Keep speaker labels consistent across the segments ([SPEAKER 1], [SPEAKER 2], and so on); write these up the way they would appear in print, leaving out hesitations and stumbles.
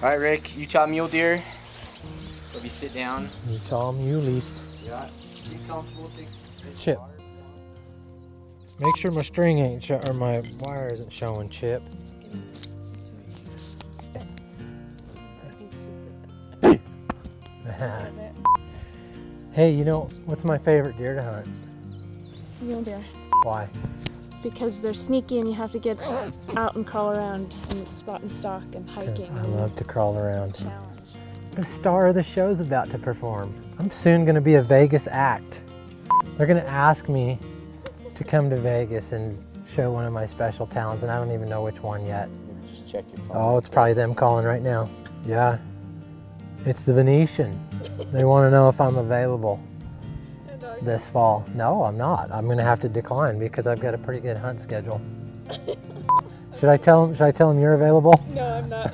[SPEAKER 1] All right, Rick, Utah mule deer. Maybe sit down.
[SPEAKER 2] Utah muleys.
[SPEAKER 1] Yeah, be comfortable.
[SPEAKER 2] Chip. Make sure my string ain't or my wire isn't showing, Chip. Hey, you know what's my favorite deer to hunt?
[SPEAKER 3] Mule deer.
[SPEAKER 2] Why?
[SPEAKER 3] Because they're sneaky and you have to get out and crawl around and spot and stalk and hiking.
[SPEAKER 2] I love to crawl around.
[SPEAKER 3] Challenge.
[SPEAKER 2] The star of the show's about to perform. I'm soon going to be a Vegas act. They're going to ask me to come to Vegas and show one of my special talents, and I don't even know which one yet.
[SPEAKER 1] Just check your phone.
[SPEAKER 2] Oh, it's probably them calling right now. Yeah, it's the Venetian. They want to know if I'm available this fall. No, I'm not. I'm going to have to decline because I've got a pretty good hunt schedule. Should I tell them you're available?
[SPEAKER 3] No, I'm not.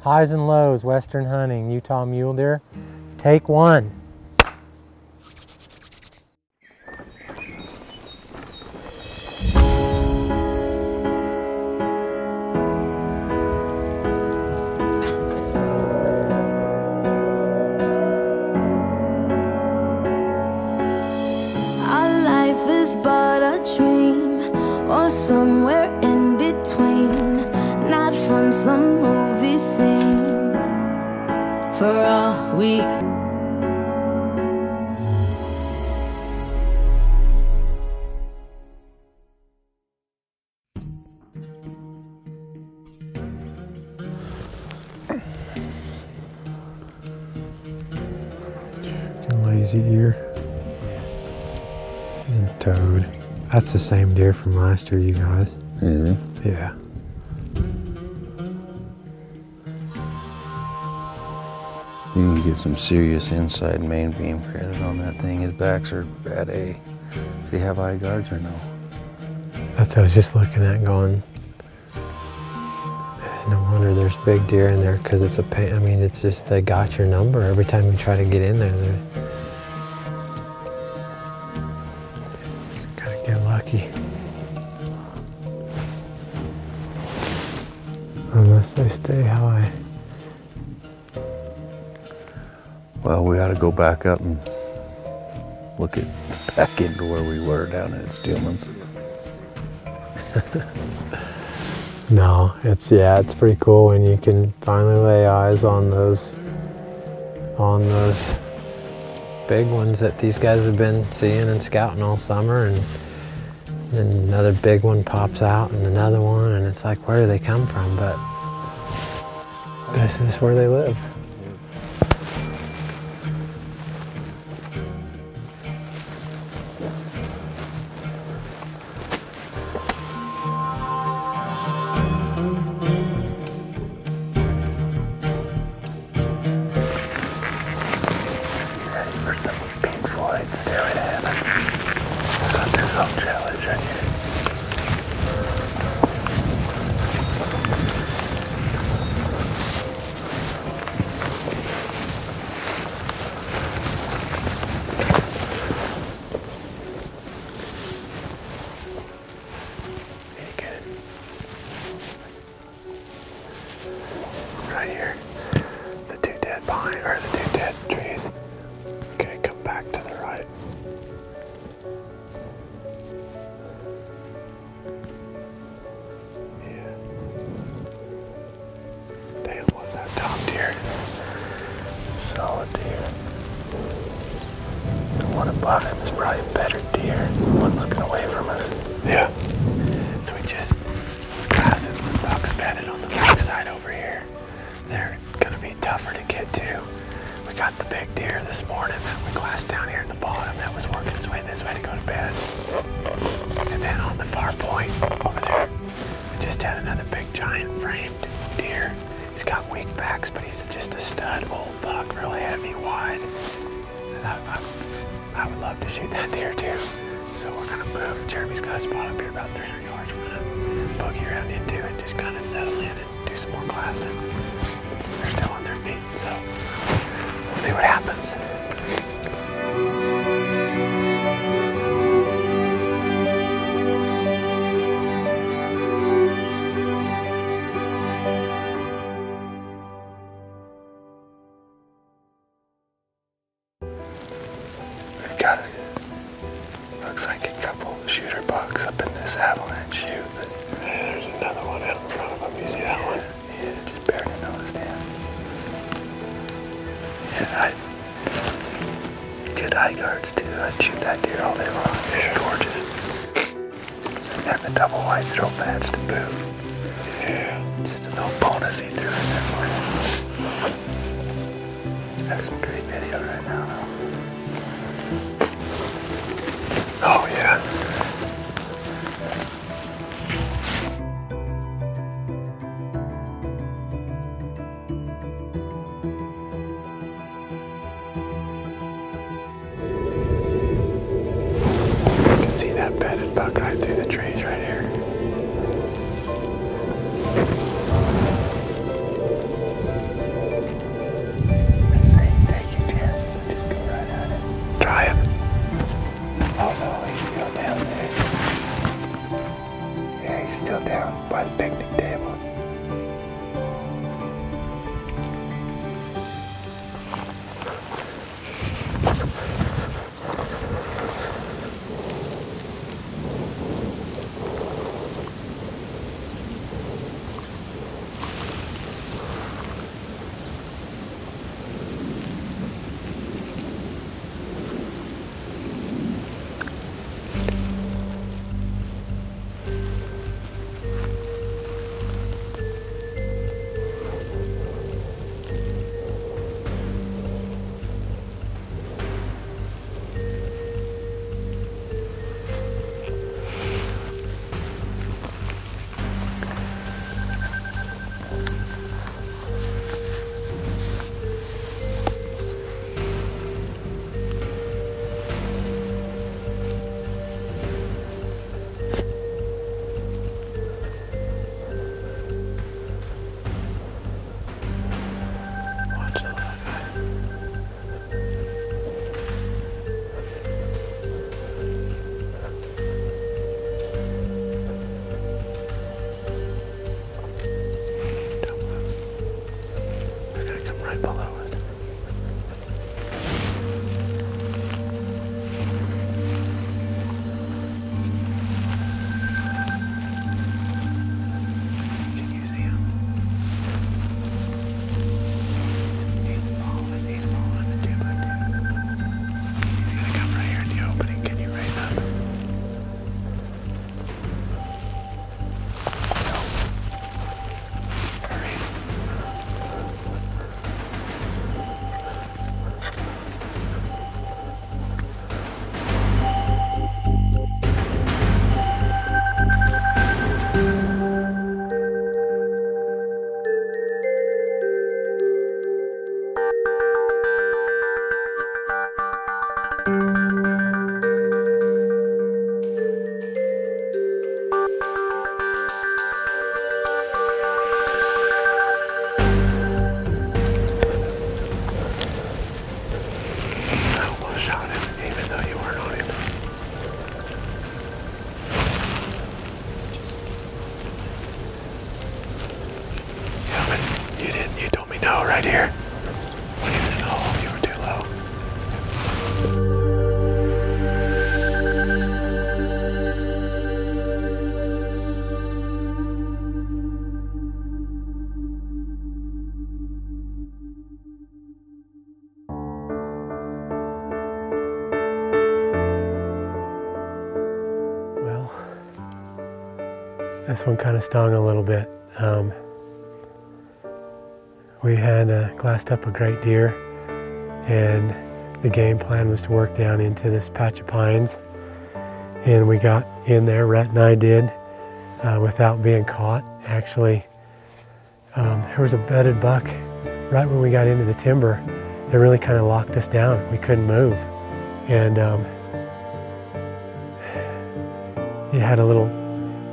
[SPEAKER 2] Highs and lows, Western hunting, Utah mule deer. Take one.
[SPEAKER 4] Our life is but a dream, or somewhere in between, not from some movie scene. For all we
[SPEAKER 2] Lazy ear. He's a toad. That's the same deer from last year, you guys.
[SPEAKER 1] Is it?
[SPEAKER 2] Yeah.
[SPEAKER 1] You can get some serious inside main beam credit on that thing. His backs are bad A. Does he have eye guards or no?
[SPEAKER 2] That's what I was just looking at going, there's no wonder there's big deer in there because it's a pain. I mean, it's just, they got your number every time you try to get in there. They're gotta get lucky. Unless they stay high.
[SPEAKER 1] Well, we ought to go back up and look at back into where we were down at Steelman's.
[SPEAKER 2] No, it's pretty cool when you can finally lay eyes on those big ones that these guys have been seeing and scouting all summer, and then another big one pops out and another one, and it's like, where do they come from? But this is where they live.
[SPEAKER 1] Challenge right here. Right here, the two dead behind, or the two dead trees. Okay, come back to the right. Yeah. Damn, what's that top deer? Solid deer. The one above him is probably a better deer. The one looking away from us. Yeah. So we just grass and some bucks bedded on the backside over here. They're gonna be tougher to get to. We got the big deer this morning that we glassed down here in the bottom that was working his way this way to go to bed. And then on the far point over there, we just had another big giant framed deer. He's got weak backs, but he's just a stud old buck, real heavy, wide. And I would love to shoot that deer too. So we're gonna move. Jeremy's got a spot up here about 300 yards. We're gonna boogie around into it, just kind of settle in and do some more glassing. They're still on their feet, so we'll see what happens. this avalanche chute. There's another one out in front of him. You see that one? Yeah, just barely noticed him. Yeah, good eye guards too. I'd shoot that deer all day long. It's gorgeous. And the double white throat pads to boot. Yeah. Just a little bonus he threw in there for you. That's some great video right now, though. Oh, yeah. You can see that bedded buck right through the trees right here. Try him. Oh no, he's still down there. Yeah, he's still down by the picnic table. No, right here. When he was in the hole, you were too low.
[SPEAKER 5] Well, this one kind of stung a little bit. We had glassed up a great deer, and the game plan was to work down into this patch of pines, and we got in there, Rhett and I did, without being caught. Actually, there was a bedded buck right when we got into the timber that really kind of locked us down. We couldn't move, and he had a little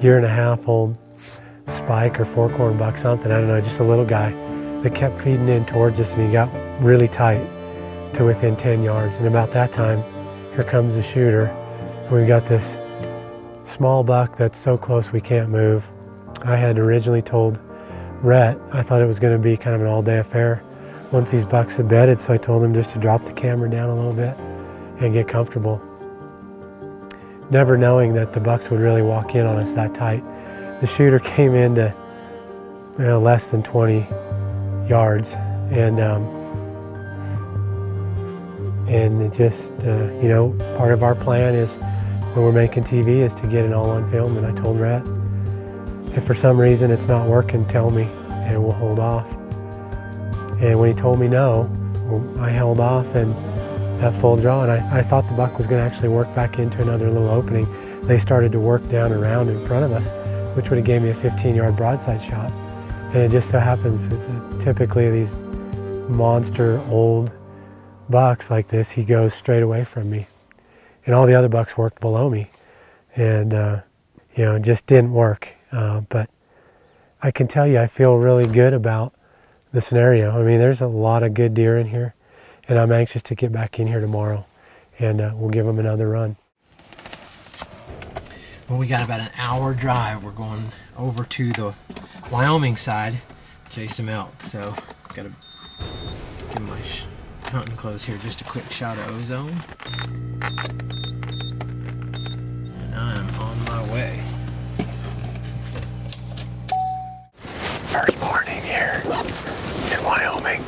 [SPEAKER 5] 1.5-year-old spike or forkhorn buck, something, I don't know, just a little guy that kept feeding in towards us, and he got really tight to within 10 yards. And about that time, here comes the shooter. And we've got this small buck that's so close we can't move. I had originally told Rhett I thought it was going to be kind of an all-day affair once these bucks had bedded, so I told him just to drop the camera down a little bit and get comfortable. never knowing that the bucks would really walk in on us that tight. The shooter came into less than 20 yards, and it just, you know, part of our plan is when we're making TV is to get it all on film. And I told Rhett, if for some reason it's not working, tell me and we'll hold off. And when he told me no, I held off and that full draw, and I thought the buck was going to actually work back into another little opening. They started to work down around in front of us, which would have gave me a 15-yard broadside shot. And it just so happens that typically these monster old bucks like this, he goes straight away from me. And all the other bucks worked below me. And, you know, it just didn't work. But I can tell you, I feel really good about the scenario. I mean, there's a lot of good deer in here, and I'm anxious to get back in here tomorrow, and we'll give them another run.
[SPEAKER 2] Well, we got about an hour drive. We're going over to the Wyoming side, chase some elk. So, gotta give my hunting clothes here. Just a quick shot of ozone, and I'm on my way.
[SPEAKER 1] First morning here in Wyoming.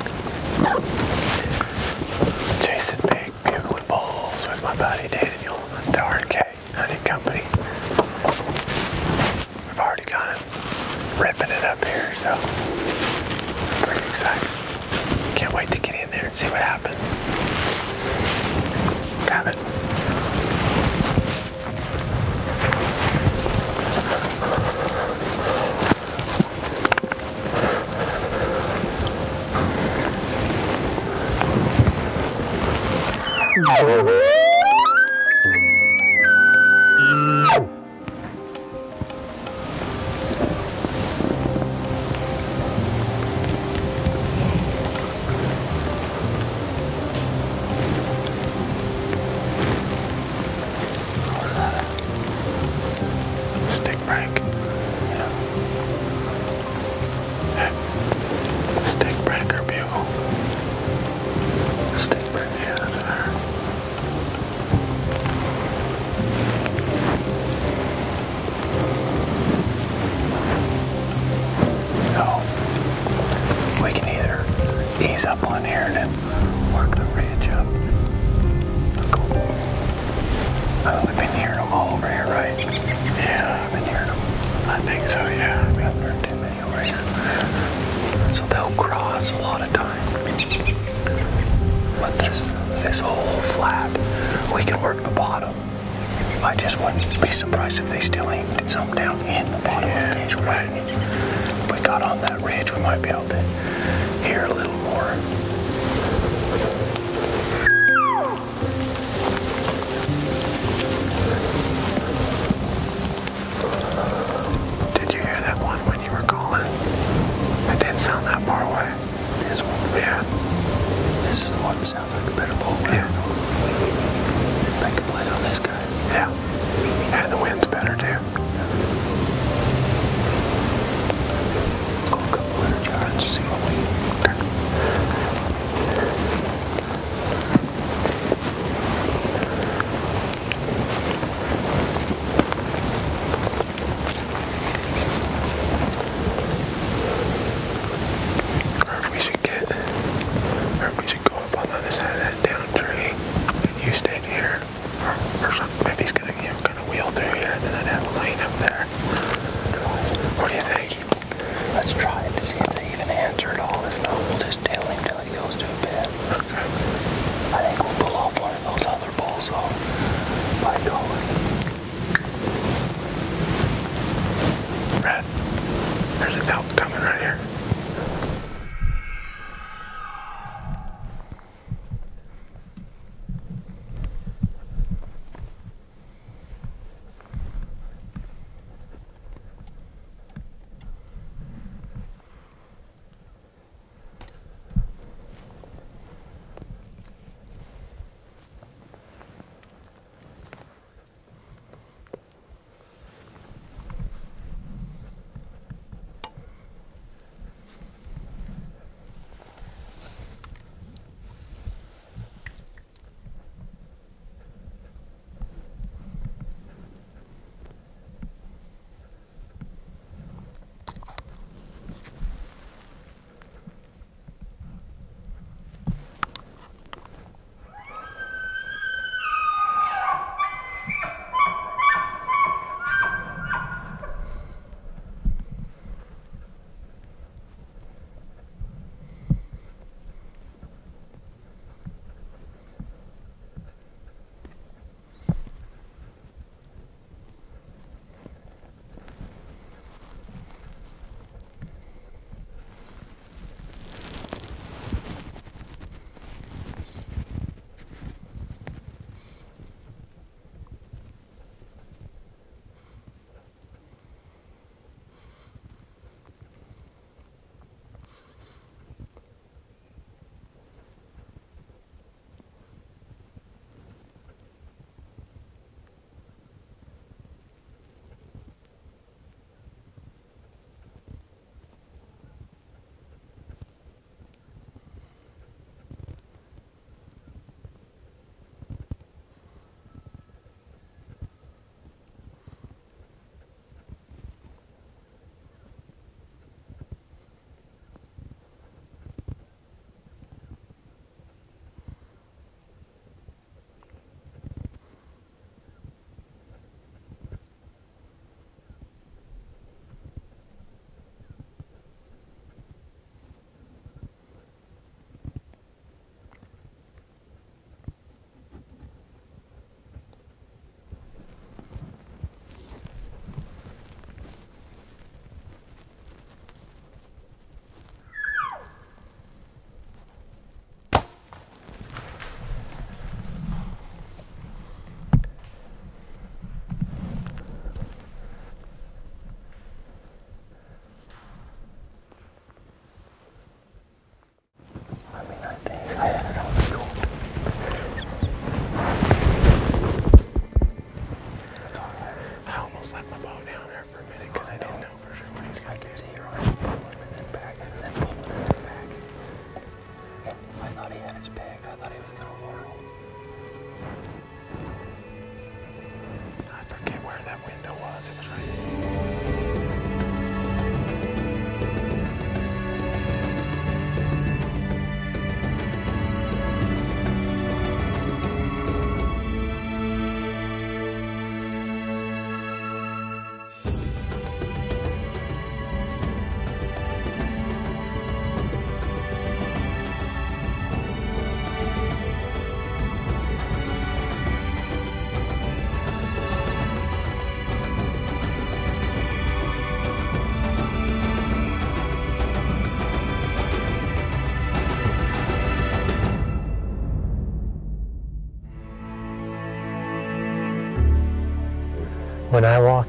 [SPEAKER 1] Chasing big bugling bulls with my buddy Daniel at the RK Hunting Company. We've already got him ripping it up here, so I'm pretty excited. Can't wait to get in there and see what happens. Grab it. Stick break. Stick break or bugle. Stick break, yeah, that's her. So we can either ease up on here and then work the ridge up. Cool. We've been hearing them all over here, right? Yeah, I've been hearing them. I think so, yeah. We haven't heard too many over here. So they'll cross a lot of time. But this whole flat, we can work the bottom. I just wouldn't be surprised if they still aimed some down in the bottom of the cage. Right. If we got on that ridge, we might be able to hear a little more. Did you hear that one when you were calling? It didn't sound that far away. This one? Yeah. This is the one that sounds like a better bull. Yeah. I can play on this guy. Yeah. And the wind's better too. Let's go a couple hundred yards to see what we can. We should go up on the other side of that down tree. And you stayed here. Or something. Maybe he's gonna get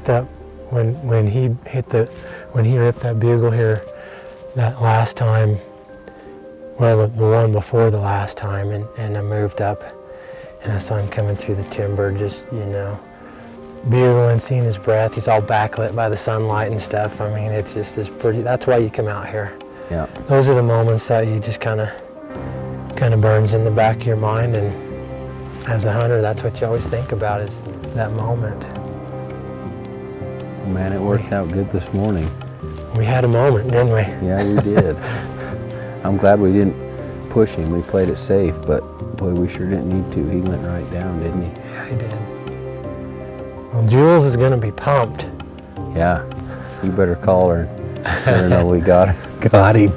[SPEAKER 5] up when he ripped that bugle here that last time. Well, the one before the last time, and I moved up, and I saw him coming through the timber, just, you know, bugling, seeing his breath. He's all backlit by the sunlight and stuff. I mean, it's just this pretty. That's why you come out here.
[SPEAKER 1] Yeah.
[SPEAKER 5] Those are the moments that you just kind of burns in the back of your mind, and as a hunter, that's what you always think about, is that moment.
[SPEAKER 1] Man, it worked out good this morning.
[SPEAKER 5] We had a moment, didn't we?
[SPEAKER 1] Yeah, we did. I'm glad we didn't push him. We played it safe, but boy, we sure didn't need to. He went right down, didn't he?
[SPEAKER 5] Yeah, he did. Well, Jules is going to be pumped.
[SPEAKER 1] Yeah, you better call her and let her know we got him.